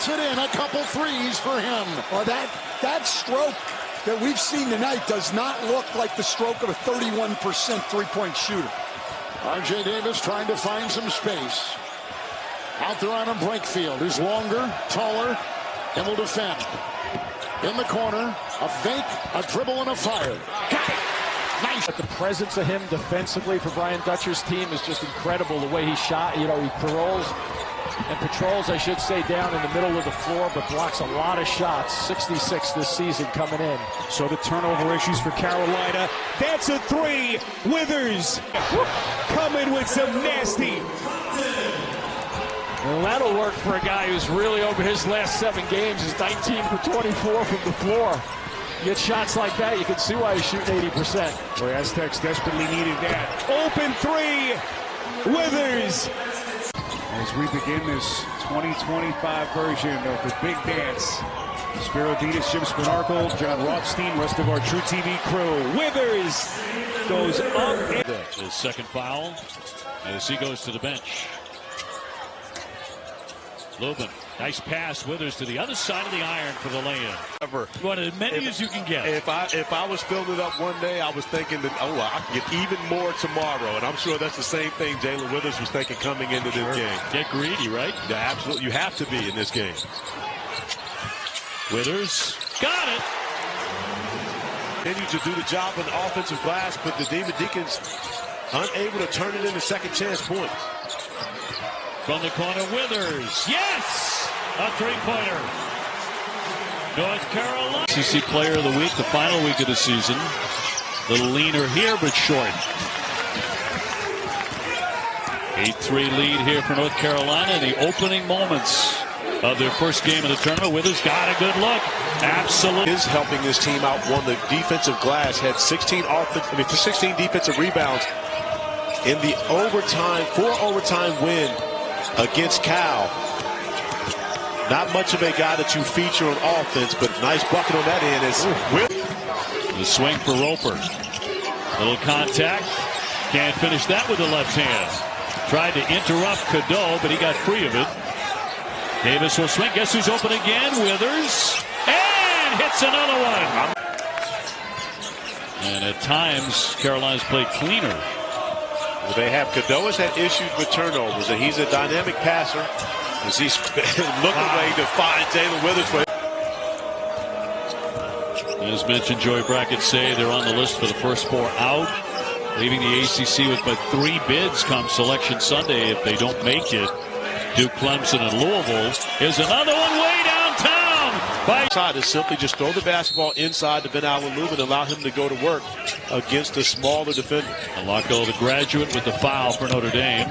puts it in. A couple threes for him. Well, that stroke that we've seen tonight does not look like the stroke of a 31% three-point shooter. R.J. Davis trying to find some space. Out there on a break field. Who's longer, taller, and will defend. In the corner, a fake, a dribble, and a fire. Got it. Nice. But the presence of him defensively for Brian Dutcher's team is just incredible. The way he shot, you know, he patrols, I should say, down in the middle of the floor, but blocks a lot of shots. 66 this season coming in. So the turnover issues for Carolina. That's a three. Withers coming with some nasty. Well, that'll work for a guy who's really, over his last 7 games, is 19 for 24 from the floor. You get shots like that, you can see why he's shooting 80%. The Aztecs desperately needed that. Open three. Withers. As we begin this 2025 version of the Big Dance, Spiro Ditas, Jim Spinarkle, John Rothstein, rest of our True TV crew. Withers goes up. His second foul as he goes to the bench. Lubin, nice pass. Withers to the other side of the iron for the lay-in. You want as many as you can get. If I was filling it up one day, I was thinking that, I can get even more tomorrow. And I'm sure that's the same thing Jae'Lyn Withers was thinking coming into this game. Get greedy, right? Yeah, absolutely. You have to be in this game. Withers got it. Continue to do the job on the offensive glass, but the Demon Deacons unable to turn it into second chance points. From the corner, Withers. Yes! A three-pointer. North Carolina. ACC Player of the Week, the final week of the season. Little leaner here, but short. 8-3 lead here for North Carolina. The opening moments of their first game of the tournament. Withers got a good look. Absolutely. Is helping this team out on the defensive glass. Had 16 defensive rebounds in the overtime, 4-overtime win against Cal. Not much of a guy that you feature on offense, but nice bucket on that end. The swing for Roper. Little contact. Can't finish that with the left hand. Tried to interrupt Cadeau, but he got free of it. Davis will swing. Guess who's open again? Withers. And hits another one. And at times, Carolina's played cleaner. Well, they have Cadeau has had issues with turnovers, and he's a dynamic passer as he's looking away to find Jae'Lyn Withers. As mentioned, Joey Brackett say they're on the list for the first 4 out, leaving the ACC with but 3 bids come Selection Sunday if they don't make it. Duke, Clemson, and Louisville. Here's another one way downtown. Side is simply just throw the basketball inside to Ben Allen Lubin and allow him to go to work against a smaller defender. Alonco, the graduate, with the foul for Notre Dame.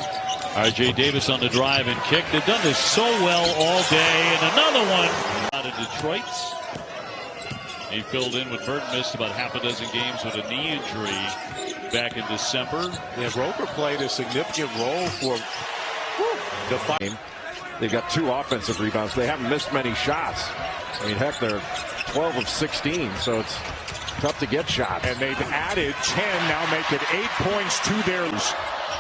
R.J. Davis on the drive and kick. They've done this so well all day. And another one out of Detroit. He filled in with Burton, missed about half a dozen games with a knee injury back in December. Yeah, Roper played a significant role for the fight. They've got 2 offensive rebounds. They haven't missed many shots. I mean, heck, they're 12 of 16, so it's tough to get shots. And they've added 10, now make it 8 points to their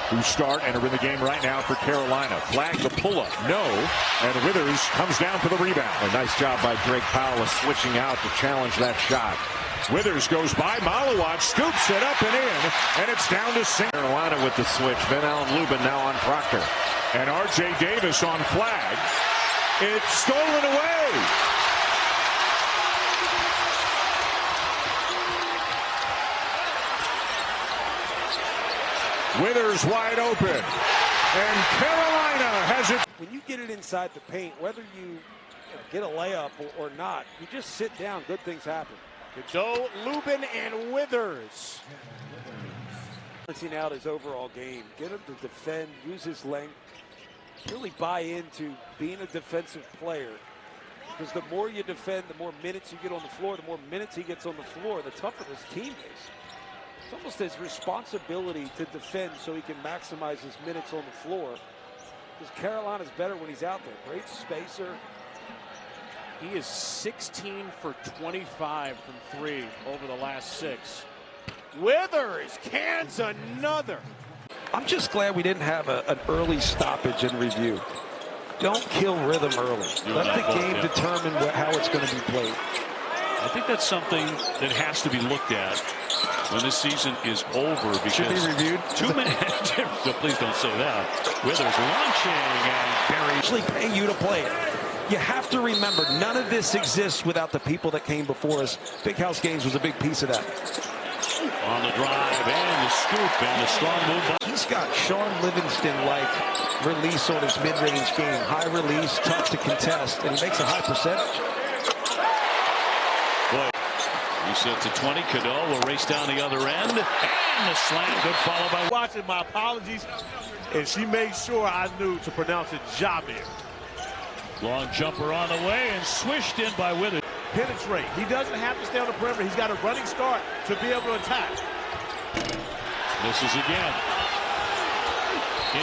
who start and are in the game right now for Carolina. Flag the pull-up, no, and Withers comes down for the rebound. A nice job by Drake Powell switching out to challenge that shot. Withers goes by, Malawat scoops it up and in, and it's down to Carolina with the switch. Ben Allen Lubin now on Proctor. And R.J. Davis on flag. It's stolen away. Withers wide open. And Carolina has it. When you get it inside the paint, whether you get a layup or not, you just sit down, good things happen. Cadeau, Lubin, and Withers. Balancing out his overall game. Get him to defend, use his length. Really buy into being a defensive player. Because the more you defend, the more minutes you get on the floor. The more minutes he gets on the floor, the tougher this team is. It's almost his responsibility to defend so he can maximize his minutes on the floor. Because Carolina's better when he's out there. Great spacer. He is 16 for 25 from 3 over the last 6. Withers cans another. I'm just glad we didn't have an early stoppage and review. don't kill rhythm early. Let the game determine how it's going to be played. I think that's something that has to be looked at when this season is over. Because should be reviewed. 2 minutes. So please don't say that. Withers launching and Barry Actually pay you to play it. You have to remember, none of this exists without the people that came before us. Big House Games was a big piece of that. on the drive and the scoop and the strong move. He's got Sean Livingston-like release on his mid-range game. High release, tough to contest, and he makes a high percentage. Boy, he sets to 20. Cadeau will race down the other end. And the slam, good follow by. Watching, my apologies. And she made sure I knew to pronounce it Jae'Lyn. Long jumper on the way and swished in by Withers. Penetrate. He doesn't have to stay on the perimeter. He's got a running start to be able to attack. Misses again.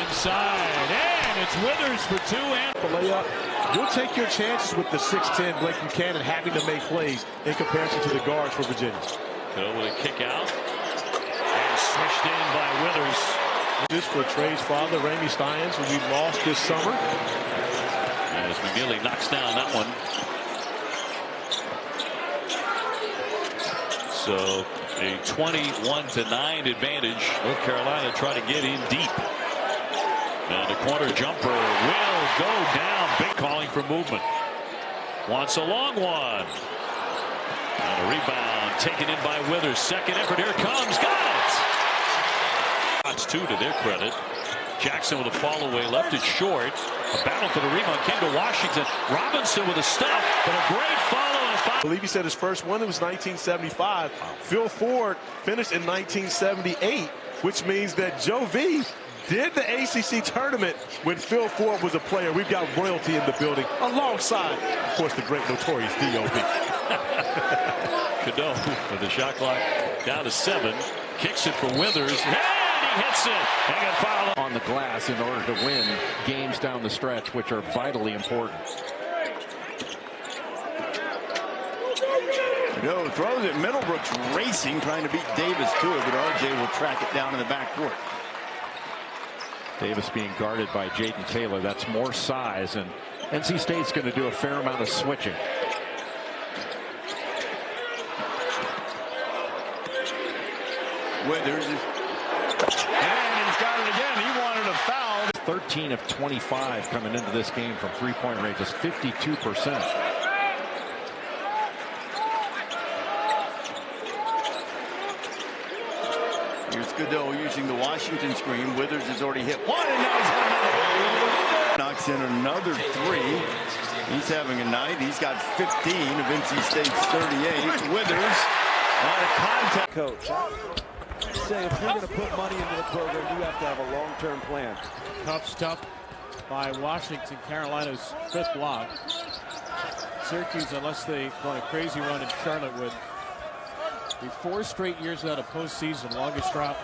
Inside, and it's Withers for two. And The layup. You'll take your chances with the 6'10" Blake Buchanan having to make plays in comparison to the guards for Virginia. Cadeau with a kick out. And swished in by Withers. This for Trey's father, Ramey Steins, who we lost this summer. As McGilly knocks down that one. So a 21-9 advantage. North Carolina trying to get in deep. And the corner jumper will go down. Big calling for movement. Wants a long one. And a rebound taken in by Withers. Second effort. Here it comes. Got it. Shots two to their credit. Jackson with a fall away. Left it short. A battle for the rebound came to Washington. Robinson with a stop. But a great follow. I believe he said his first one was 1975. Phil Ford finished in 1978, which means that Joe V did the ACC tournament when Phil Ford was a player. We've got royalty in the building alongside, of course, the great notorious D.O.B. Cadeau with the shot clock down to 7. Kicks it for Withers. And he hits it. And got fouled on the glass in order to win games down the stretch, which are vitally important. Cadeau throws it. Middlebrooks racing, trying to beat Davis to it, but RJ will track it down in the backcourt. Davis being guarded by Jaden Taylor. That's more size, and NC State's going to do a fair amount of switching. Withers is, and he's got it again. He wanted a foul. 13 of 25 coming into this game from three-point range. That's 52%. Here's Cadeau using the Washington screen. Withers has already hit one, and now he's having another. Knocks in another 3. He's having a night. He's got 15 of NC State's 38. Withers on a contact. Coach, say if you're going to put money into the program, you have to have a long-term plan. Tough stuff by Washington. Carolina's 5th block. Syracuse, unless they go on a crazy run in Charlotte, would be 4 straight years without a postseason. Longest drop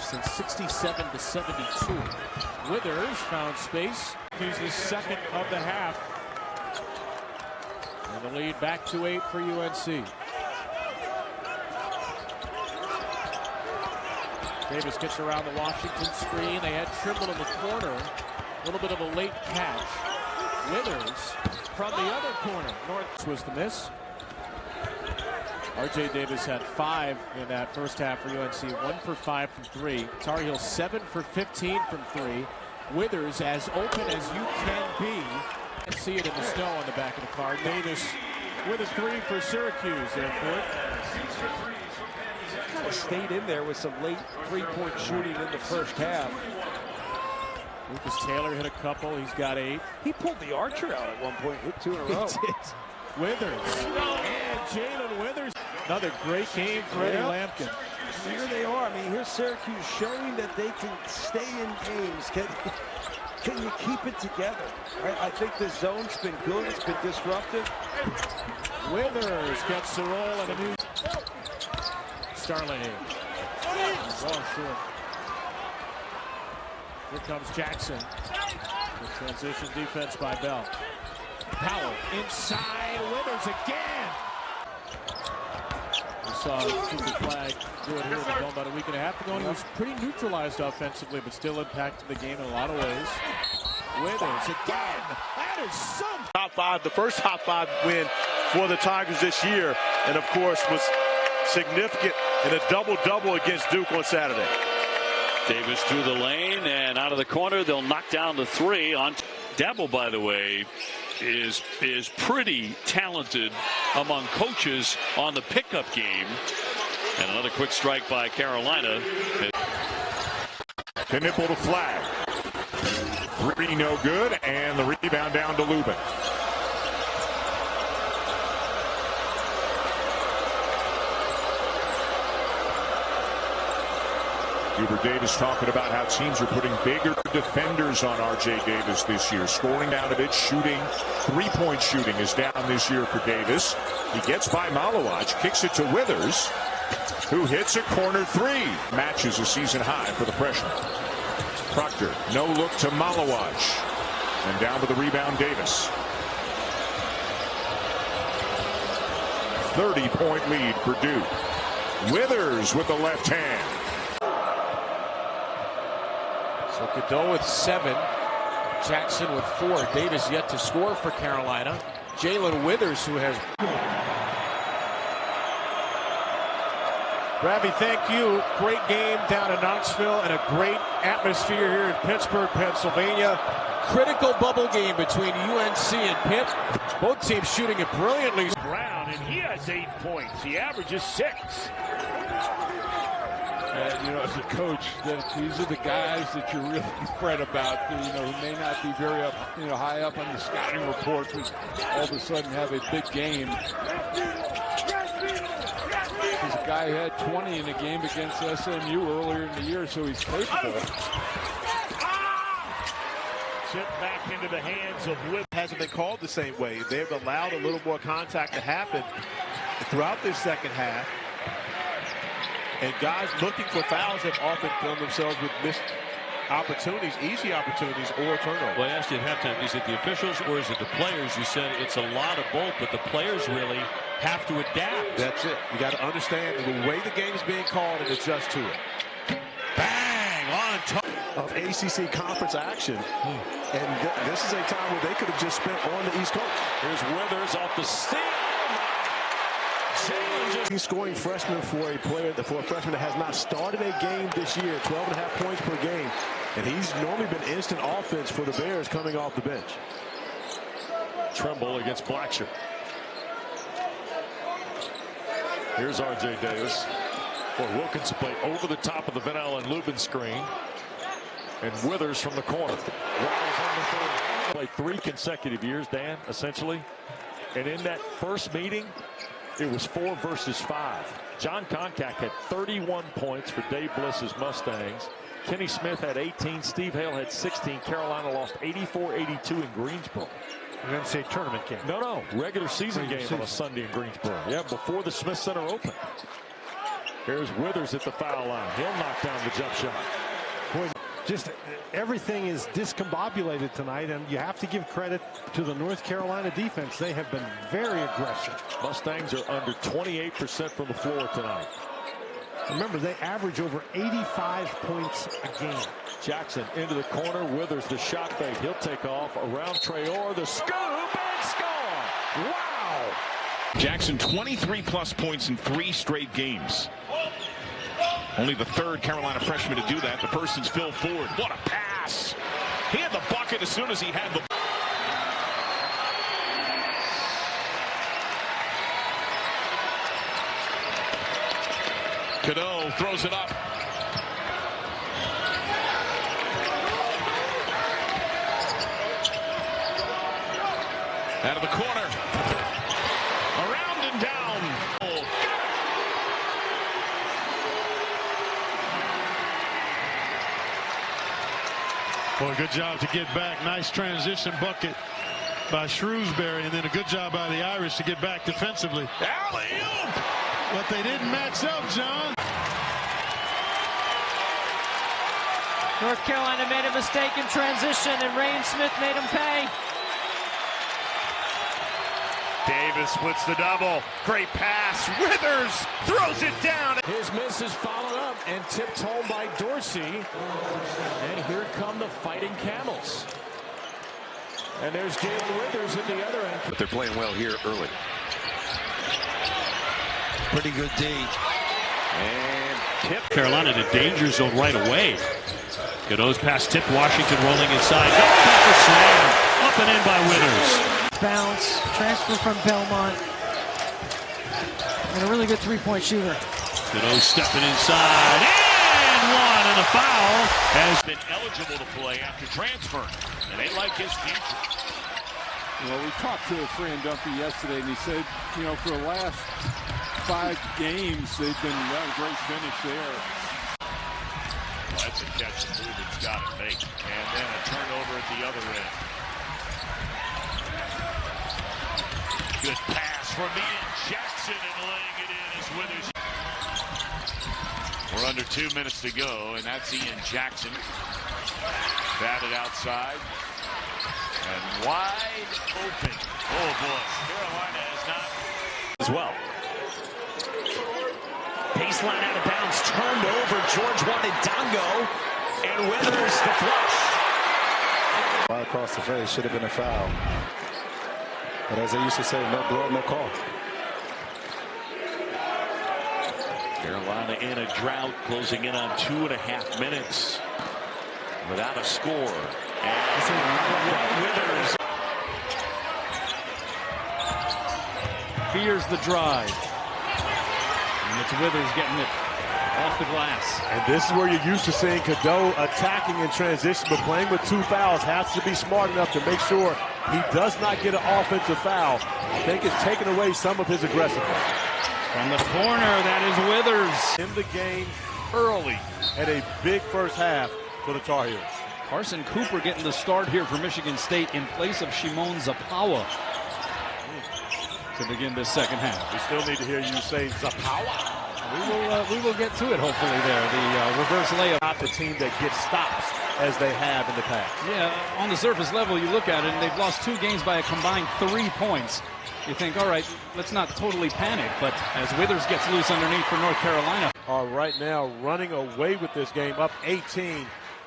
since 67 to 72. Withers found space. He's the second of the half. And the lead back to 8 for UNC. Davis gets around the Washington screen. They had Trimble in the corner. A little bit of a late catch. Withers from the other corner. North was the miss. R.J. Davis had 5 in that first half for UNC. 1 for 5 from 3. Tar Heels 7 for 15 from 3. Withers as open as you can be. And see it in the snow on the back of the car. Davis with a 3 for Syracuse. Therefore, Kind of stayed in there with some late three-point shooting in the first half. Lucas Taylor hit a couple. He's got 8. He pulled the Archer out at one point, hit 2 in a row. Withers and Jae'Lyn Withers. Another great game for Eddie Lampkin. Here they are. I mean, here's Syracuse showing that they can stay in games. Can you keep it together? I think the zone's been good. It's been disruptive. Withers gets the roll and a new Starling. Ball short. Here comes Jackson. The transition defense by Bell. Powell inside. Withers again. We saw Cooper Flag do it here in the Dome about a week and a half ago. And he was pretty neutralized offensively, but still impacted the game in a lot of ways. Withers again. That is so. Top five, the first top five win for the Tigers this year, and of course was significant in a double-double against Duke on Saturday. Davis through the lane and out of the corner. They'll knock down the three. On Dabble, by the way, is pretty talented among coaches on the pickup game. And another quick strike by Carolina. To nipple the flag. Three no good, and the rebound down to Lubin. Hubert Davis talking about how teams are putting bigger defenders on R.J. Davis this year. Scoring down a bit, shooting, three-point shooting is down this year for Davis. He gets by Malawach, kicks it to Withers, who hits a corner three. Matches a season high for the freshman. Proctor, no look to Malawach. And down with the rebound, Davis. 30-point lead for Duke. Withers with the left hand. So Cadeau with 7, Jackson with 4. Davis yet to score for Carolina. Jae'Lyn Withers, who has. Ravi, thank you. Great game down in Knoxville and a great atmosphere here in Pittsburgh, Pennsylvania. Critical bubble game between UNC and Pitt. Both teams shooting it brilliantly. Brown, and he has 8 points. He averages 6. And, you know, as a coach, these are the guys that you really fret about, you know, who may not be very up, you know, high up on the scouting report, but all of a sudden have a big game. Because a guy had 20 in a game against SMU earlier in the year, so he's capable. Chip back into the hands of Whip. Hasn't been called the same way. They've allowed a little more contact to happen throughout this second half. And guys looking for fouls have often found themselves with missed opportunities, easy opportunities, or turnovers. Well, I asked you at halftime, is it the officials or is it the players? You said it's a lot of both, but the players really have to adapt. That's it. You got to understand the way the game is being called and adjust to it. Bang! On top of ACC conference action. And this is a time where they could have just spent on the East Coast. Here's Withers off the steal. He's scoring freshman for a freshman that has not started a game this year. 12.5 points per game. And he's normally been instant offense for the Bears coming off the bench. Tremble against Blacksher. Here's R.J. Davis. Boy, Wilkinson played over the top of the Van Allen Lubin screen. And Withers from the corner. Played 3 consecutive years, Dan, essentially. And in that first meeting, it was 4 versus 5. John Koncak had 31 points for Dave Bliss's Mustangs. Kenny Smith had 18. Steve Hale had 16. Carolina lost 84-82 in Greensboro. You didn't say tournament game. No. Regular season game on a Sunday in Greensboro. Yeah, before the Smith Center opened. Here's Withers at the foul line. He'll knock down the jump shot. Boy, just everything is discombobulated tonight, and you have to give credit to the North Carolina defense. They have been very aggressive. Mustangs are under 28% from the floor tonight. Remember, they average over 85 points a game. Jackson into the corner. Withers the shot fake. He'll take off around Traore. The scoop and score. Wow. Jackson 23-plus points in 3 straight games. Only the 3rd Carolina freshman to do that. The first is Phil Ford. What a pass. He had the bucket as soon as he had the. Cadeau throws it up. Out of the corner. Around and down. Boy, good job to get back. Nice transition bucket by Shrewsbury, and then a good job by the Irish to get back defensively. Alley-oop! But they didn't match up, John. North Carolina made a mistake in transition, and Rain Smith made him pay. Davis splits the double. Great pass. Withers throws it down. His miss is followed up and tipped home by Dorsey. And here come the Fighting Camels. And there's Jae'Lyn Withers at the other end. But they're playing well here early. Pretty good D. And tip. Carolina to danger zone right away. Cadeau's pass tip. Washington rolling inside. Back slam. Up and in by Withers. Bounce. Transfer from Belmont. And a really good three-point shooter. Cadeau stepping inside. And one. And a foul. Has been eligible to play after transfer. And they like his future. Well, we talked to Fran Duffy yesterday, and he said, you know, for the last 5 games, they've been great finish there. Well, that's a catch and move he's got to make. And then a turnover at the other end. Good pass from Ian Jackson and laying it in as Withers. We're under 2 minutes to go, and that's Ian Jackson. Batted outside. And wide open. Oh, boy. Carolina is not. As well. Baseline out of bounds. Turned over. George wanted Dongo. And Withers the flush. Right across the face. Should have been a foul. But as they used to say, no blood, no call. Carolina in a drought, closing in on 2.5 minutes without a score. And Withers fears the drive. And it's Withers getting it off the glass. And this is where you're used to seeing Cadeau attacking in transition, but playing with 2 fouls. Has to be smart enough to make sure he does not get an offensive foul. I think it's taken away some of his aggressiveness. From the corner, that is Withers. In the game early at a big first half for the Tar Heels. Carson Cooper getting the start here for Michigan State in place of Shimon Zapawa to begin this second half. We still need to hear you say Zapawa. We will get to it hopefully there. The reverse layup. Not the team that gets stops as they have in the past. Yeah, on the surface level, you look at it, and they've lost 2 games by a combined 3 points. You think, all right, let's not totally panic, but as Withers gets loose underneath for North Carolina. Are right now running away with this game, up 18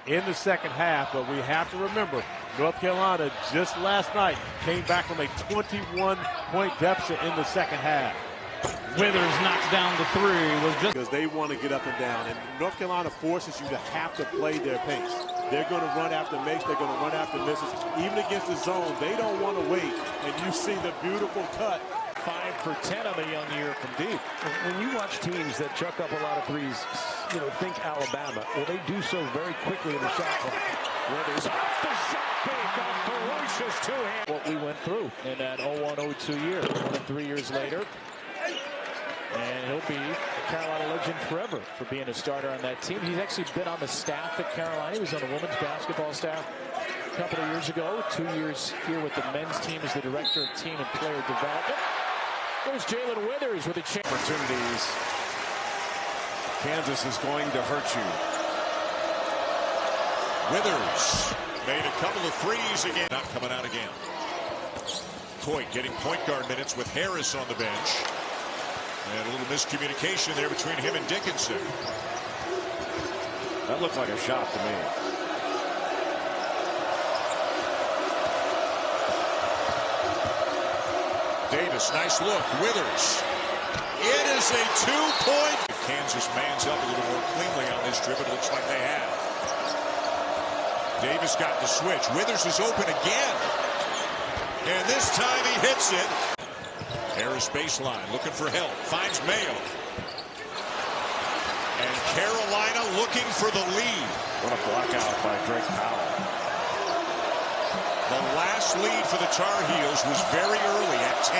in the second half, but we have to remember, North Carolina just last night came back from a 21-point deficit in the second half. Withers knocks down the 3. Was just because they want to get up and down, and North Carolina forces you to have to play their pace. They're going to run after makes, they're going to run after misses. Even against the zone, they don't want to wait, and you see the beautiful cut. 5 for 10 on the young year from deep. When you watch teams that chuck up a lot of threes, you know, think Alabama. Well, they do so very quickly in the shot clock. Withers off the shot fake, a ferocious two-hand. What we went through in that 01-02 year, 3 years later. And he'll be a Carolina legend forever for being a starter on that team. He's actually been on the staff at Carolina. He was on the women's basketball staff a couple of years ago. 2 years here with the men's team as the director of team and player development. There's Jae'Lyn Withers with a chance. Opportunities. Kansas is going to hurt you. Withers made a couple of threes again. Not coming out again. Coit getting point guard minutes with Harris on the bench. And a little miscommunication there between him and Dickinson. That looked like a shot to me. Davis, nice look. Withers. It is a 2-point. Kansas mans up a little more cleanly on this trip. It looks like they have. Davis got the switch. Withers is open again. And this time he hits it. Harris baseline, looking for help, finds Mayo. And Carolina looking for the lead. What a blockout by Drake Powell. The last lead for the Tar Heels was very early at 10-9.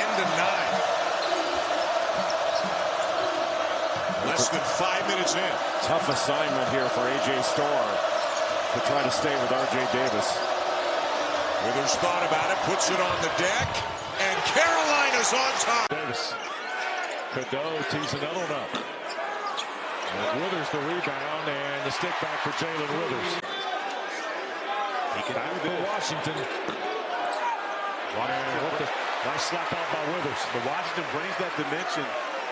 Less than 5 minutes in. Tough assignment here for A.J. Storr to try to stay with R.J. Davis. Withers thought about it, puts it on the deck. And Carolina's on top. Davis. Cadeau tees another one up. And Withers the rebound and the stick back for Jae'Lyn Withers. He can back to Washington. Nice slap out by Withers. The Washington brings that dimension.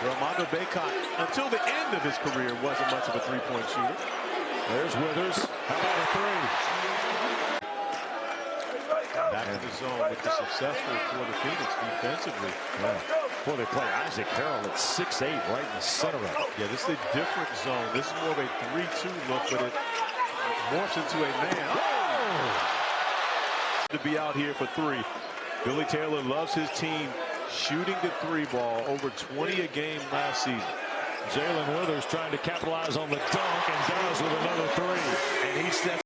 Armando Bacot, until the end of his career, wasn't much of a three-point shooter. There's Withers. How about a 3? Back in the zone, which is successful for the Phoenix defensively. Yeah. Boy, they play Isaac Harrell at 6'8", right in the center of it. Yeah, this is a different zone. This is more of a 3-2 look, but it morphs into a man. Oh! To be out here for three. Billy Taylor loves his team shooting the three ball, over 20 a game last season. Jae'Lyn Withers trying to capitalize on the dunk and does with another three. And he steps